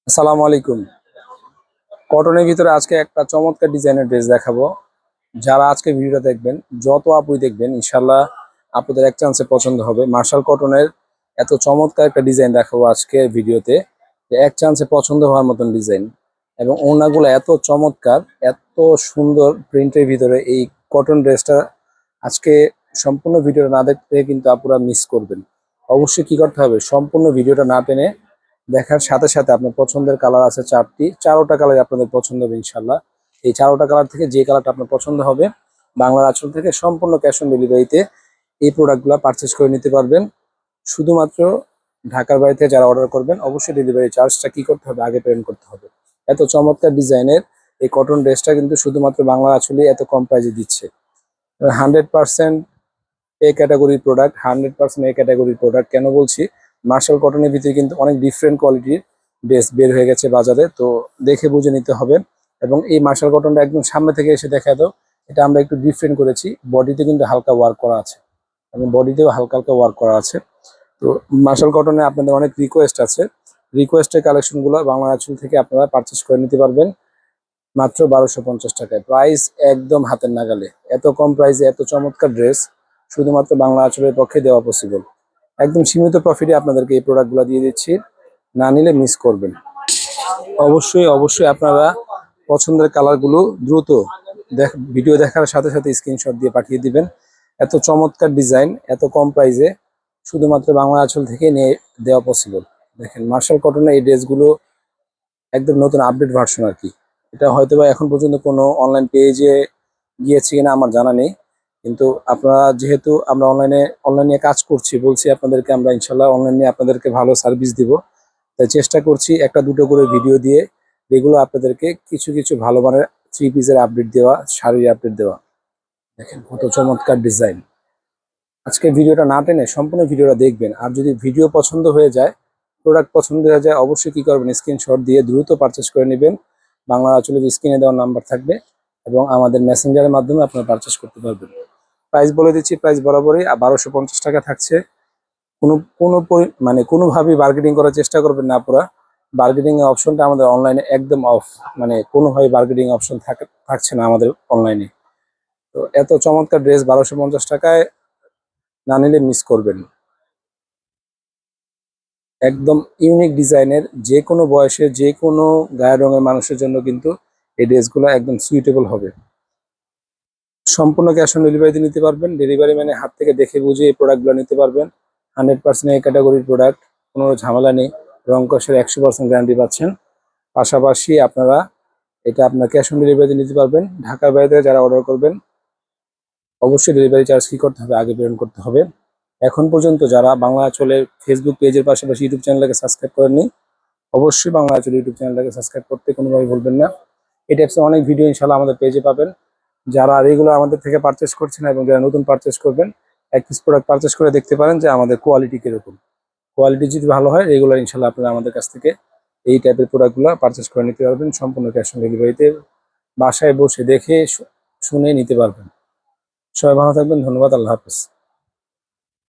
আসসালামু আলাইকুম। কটনের ভিতরে আজকে একটা চমৎকার ডিজাইনের ড্রেস দেখাবো। যারা আজকে ভিডিওটা দেখবেন, যত আপুই দেখবেন, ইনশাল্লাহ আপনাদের এক চান্সে পছন্দ হবে। মার্শাল কটনের এত চমৎকার একটা ডিজাইন দেখাবো আজকে ভিডিওতে, যে এক চান্সে পছন্দ হওয়ার মতন ডিজাইন। এবং ওড়নাগুলো এত চমৎকার, এত সুন্দর প্রিন্টের ভিতরে এই কটন ড্রেসটা আজকে সম্পূর্ণ ভিডিওটা না দেখতে কিন্তু আপুরা মিস করবেন। অবশ্যই কি করতে হবে, সম্পূর্ণ ভিডিওটা না টেনে দেখার সাথে সাথে আপনার পছন্দের কালার আছে চারোটা কালার আপনাদের পছন্দ হবে ইনশাল্লাহ। এই চারোটা কালার থেকে যে কালারটা আপনার পছন্দ হবে, বাংলার আঁচল থেকে সম্পূর্ণ ক্যাশ অন ডেলিভারিতে এই প্রোডাক্টগুলো পারচেস করে নিতে পারবেন। শুধুমাত্র ঢাকার বাইরে থেকে যারা অর্ডার করবেন, অবশ্যই ডেলিভারি চার্জটা কি করতে হবে, আগে পেমেন্ট করতে হবে। এত চমৎকার ডিজাইনের এই কটন ড্রেসটা কিন্তু শুধুমাত্র বাংলার আঁচলে এত কম প্রাইসে দিচ্ছে। 100% এ ক্যাটাগরির প্রোডাক্ট, 100% এ ক্যাটাগরির প্রোডাক্ট। কেন বলছি, মার্শাল কটনের ভিতরে কিন্তু অনেক ডিফারেন্ট কোয়ালিটির ড্রেস বের হয়ে গেছে বাজারে, তো দেখে বুঝে নিতে হবে। এবং এই মার্শাল কটনটা একদম সামনে থেকে এসে দেখা দাও, এটা আমরা একটু ডিফারেন্ট করেছি। বডিতে কিন্তু হালকা ওয়ার্ক করা আছে, এবং বডিতেও হালকা হালকা ওয়ার্ক করা আছে। তো মার্শাল কটনে আপনাদের অনেক রিকোয়েস্ট আছে, রিকোয়েস্টের কালেকশনগুলো বাংলা আঁচল থেকে আপনারা পারচেস করে নিতে পারবেন মাত্র 1250 টাকায়। প্রাইস একদম হাতের নাগালে। এত কম প্রাইসে এত চমৎকার ড্রেস শুধুমাত্র বাংলা আঁচলের পক্ষে দেওয়া পসিবল। একদম সীমিত প্রফিটে আপনাদেরকে এই প্রোডাক্টগুলো দিয়ে দিচ্ছি, না নিলে মিস করবেন। অবশ্যই অবশ্যই আপনারা পছন্দের কালারগুলো দ্রুত ভিডিও দেখার সাথে সাথে স্ক্রিনশট দিয়ে পাঠিয়ে দিবেন। এত চমৎকার ডিজাইন এত কম প্রাইসে শুধুমাত্র বাংলা আঁচল থেকে নিয়ে দেওয়া পসিবল। দেখেন মার্শাল কটনের এই ড্রেসগুলো একদম নতুন আপডেট ভার্সন আর কি। এটা হয়তো বা এখন পর্যন্ত কোনো অনলাইন পেজে গিয়েছে কিনা আমার জানা নেই, কিন্তু আপনারা যেহেতু আমরা অনলাইনে কাজ করছি, বলছি আপনাদেরকে আমরা ইনশাল্লাহ অনলাইনে আপনাদেরকে ভালো সার্ভিস দিব। তাই চেষ্টা করছি একটা দুটো করে ভিডিও দিয়ে এগুলো আপনাদেরকে কিছু কিছু ভালো মানের থ্রি পিসের আপডেট দেওয়া, শাড়ির আপডেট দেওয়া। দেখেন কত চমৎকার ডিজাইন। আজকে ভিডিওটা না টেনে সম্পূর্ণ ভিডিওটা দেখবেন। আর যদি ভিডিও পছন্দ হয়ে যায়, প্রোডাক্ট পছন্দ হয়ে যায়, অবশ্যই কি করবেন, স্ক্রিনশট দিয়ে দ্রুত পারচেস করে নেবেন। বাংলা আঁচলের স্ক্রিনে দেওয়ার নাম্বার থাকবে, এবং আমাদের মেসেঞ্জারের মাধ্যমে আপনারা পারচেস করতে পারবেন। প্রাইস বলে দিচ্ছি, প্রাইস বরাবরই 1250 টাকা থাকছে। কোনো কোনো মানে কোনোভাবেই বার্গেনিং করার চেষ্টা করবেন না পুরা। বার্গেনিং এর অপশনটা আমাদের অনলাইনে একদম অফ, মানে কোনোভাবে বার্গেনিং অপশন থাকছে না আমাদের অনলাইনে। তো এত চমৎকার ড্রেস 1250 টাকায় না নিলে মিস করবেন। একদম ইউনিক ডিজাইনের, যে কোনো বয়সে যে কোনো গায়ের রঙের মানুষের জন্য কিন্তু এই ড্রেসগুলো একদম সুইটেবল হবে। সম্পূর্ণ ক্যাশ অন ডেলিভারিতে নিতে পারবেন। ডেলিভারি মানে হাত থেকে দেখে বুঝে এই প্রোডাক্টগুলো নিতে পারবেন। 100% এই ক্যাটাগরির প্রোডাক্ট, কোনো ঝামেলা নেই। রং কষের 100% গ্যারান্টি পাচ্ছেন। পাশাপাশি আপনারা এটা আপনার ক্যাশ অন ডেলিভারিতে নিতে পারবেন। ঢাকার বাইরে থেকে যারা অর্ডার করবেন, অবশ্যই ডেলিভারি চার্জ কি করতে হবে, আগে পেমেন্ট করতে হবে। এখন পর্যন্ত যারা বাংলা আঁচলের ফেসবুক পেজের পাশাপাশি ইউটিউব চ্যানেলটাকে সাবস্ক্রাইব করেননি, অবশ্যই বাংলা আঁচল ইউটিউব চ্যানেলটাকে সাবস্ক্রাইব করতে কোনোভাবে ভুলবেন না। এই টাইপসের অনেক ভিডিও ইনশাল্লাহ আমাদের পেজে পাবেন। যারা রেগুলার আমাদের থেকে পারচেস করছেন এবং যারা নতুন পারচেস করবেন, এক পিস প্রোডাক্ট পারচেস করে দেখতে পারেন যে আমাদের কোয়ালিটি কিরকম। কোয়ালিটি যদি ভালো হয়, রেগুলার ইনশাল্লাহ আপনারা আমাদের কাছ থেকে এই টাইপের প্রোডাক্টগুলো পারচেস করে নিতে পারবেন সম্পূর্ণ ক্যাশ অন ডেলিভারিতে। বাসায় বসে দেখে শুনে নিতে পারবেন। সবাই ভালো থাকবেন, ধন্যবাদ, আল্লাহ হাফেজ।